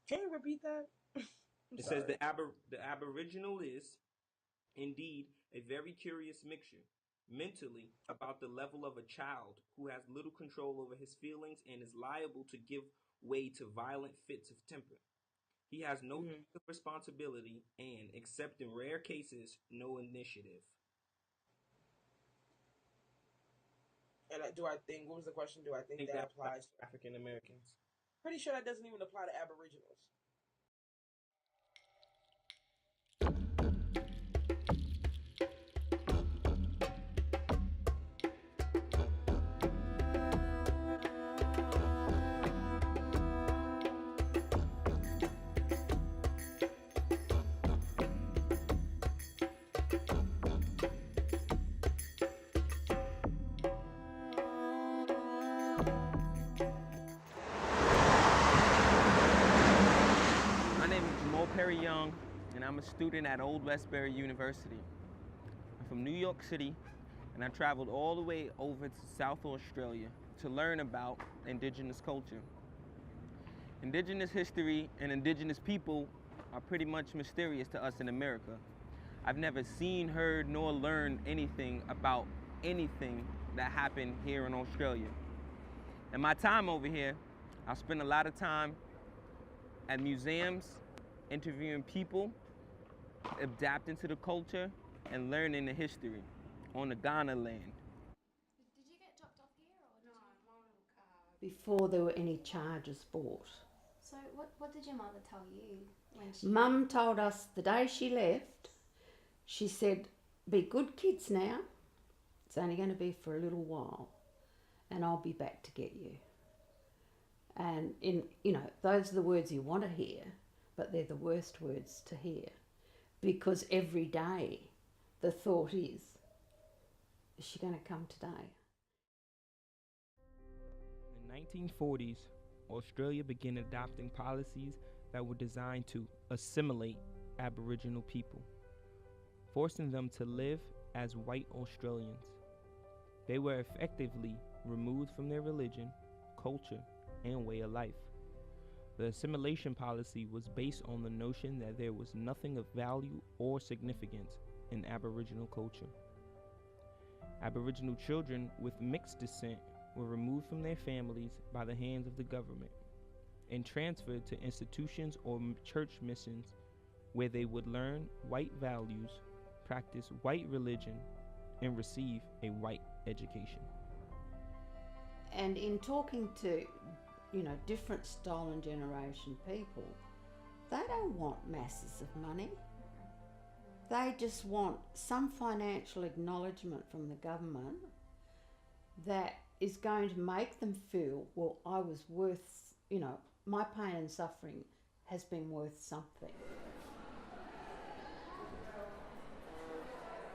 Can you repeat that? It says Sorry. the Aboriginal is indeed a very curious mixture, mentally, about the level of a child who has little control over his feelings and is liable to give way to violent fits of temper. He has no Mm-hmm. sense of responsibility and, except in rare cases, no initiative. And do I think, what was the question? Do I I think think that that applies applies to? to African Americans. Pretty sure that doesn't even apply to Aboriginals. My name is Jamal Perry Young, and I'm a student at Old Westbury University. I'm from New York City, and I traveled all the way over to South Australia to learn about Indigenous culture. Indigenous history and Indigenous people are pretty much mysterious to us in America. I've never seen, heard, nor learned anything about anything that happened here in Australia. In my time over here, I spent a lot of time at museums, interviewing people, adapting to the culture, and learning the history on the Ghana land. Did you get dropped off here or did you? Before there were any charges brought. So what did your mother tell you when she? Mum told us the day she left, she said, be good kids now. It's only going to be for a little while and I'll be back to get you. And those are the words you want to hear, but they're the worst words to hear. Because every day the thought is she going to come today? In the 1940s, Australia began adopting policies that were designed to assimilate Aboriginal people, forcing them to live as white Australians. They were effectively removed from their religion, culture, and way of life. The assimilation policy was based on the notion that there was nothing of value or significance in Aboriginal culture. Aboriginal children with mixed descent were removed from their families by the hands of the government and transferred to institutions or church missions where they would learn white values, practice white religion, and receive a white education. And in talking to, different stolen generation people, they don't want masses of money. They just want some financial acknowledgement from the government that is going to make them feel, well, I was worth, my pain and suffering has been worth something.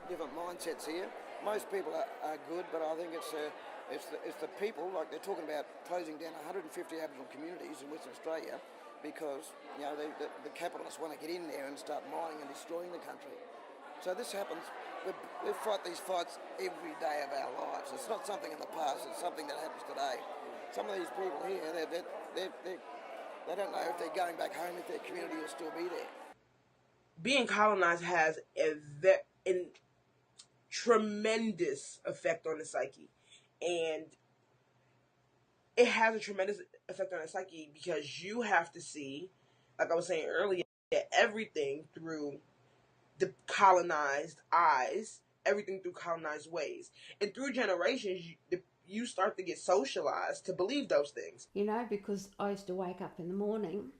Different mindsets here. Most people are good, but I think it's the people, like they're talking about closing down 150 Aboriginal communities in Western Australia because the capitalists want to get in there and start mining and destroying the country. So this happens. We fight these fights every day of our lives. It's not something in the past. It's something that happens today. Some of these people here, they don't know if they're going back home, if their community will still be there. Being colonized has a tremendous effect on the psyche. And it has a tremendous effect on the psyche because you have to see, like I was saying earlier, everything through the colonized eyes, everything through colonized ways. And through generations, you start to get socialized to believe those things. Because I used to wake up in the morning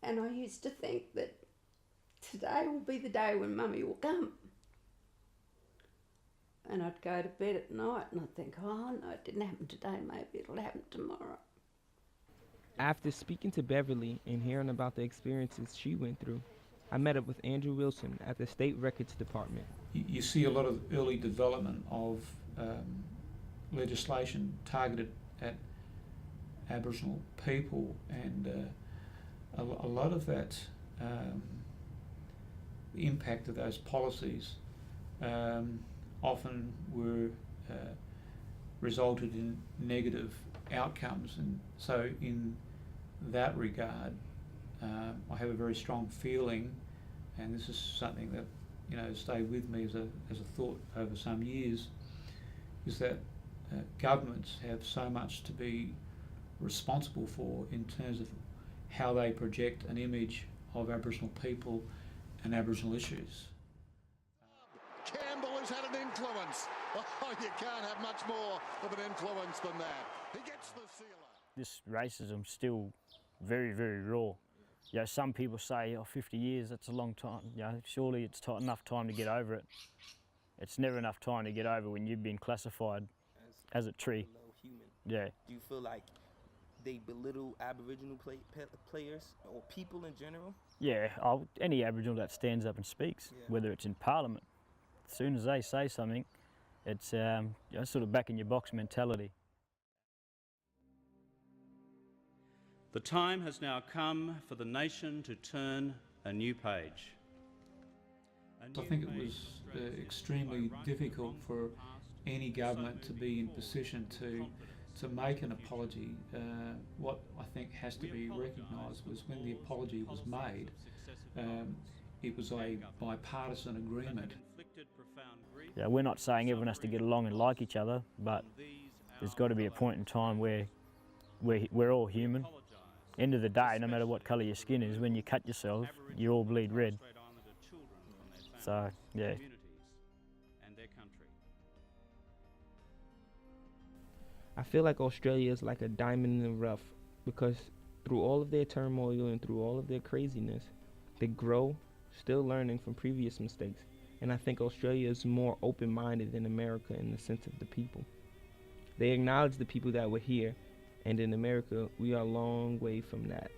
and I used to think that today will be the day when Mummy will come. And I'd go to bed at night and I'd think, oh no, it didn't happen today, maybe it'll happen tomorrow. After speaking to Beverly and hearing about the experiences she went through, I met up with Andrew Wilson at the State Records Department. You see a lot of early development of legislation targeted at Aboriginal people, and a lot of that the impact of those policies often were resulted in negative outcomes. And so in that regard, I have a very strong feeling, and this is something that, you know, stayed with me as a thought over some years, is that governments have so much to be responsible for in terms of how they project an image of Aboriginal people and Aboriginal issues. Campbell has had an influence. Oh, you can't have much more of an influence than that. He gets the sealer. This racism's still very, very raw. You know, some people say, oh, 50 years, that's a long time. You know, surely it's enough time to get over it. It's never enough time to get over when you've been classified as a tree. Human. Yeah. Do you feel like they belittle Aboriginal players or people in general? Yeah, any Aboriginal that stands up and speaks, whether it's in Parliament, as soon as they say something, it's you know, sort of back in your box mentality. The time has now come for the nation to turn a new page. I think it was extremely difficult for any government to be in position to make an apology. What I think has to be recognised was when the apology was made, it was a bipartisan agreement. Yeah, we're not saying everyone has to get along and like each other, but there's got to be a point in time where we're all human. End of the day, no matter what colour your skin is, when you cut yourself, you all bleed red. So, yeah. I feel like Australia is like a diamond in the rough, because through all of their turmoil and through all of their craziness, they grow, still learning from previous mistakes. And I think Australia is more open-minded than America in the sense of the people. They acknowledge the people that were here, and in America, we are a long way from that.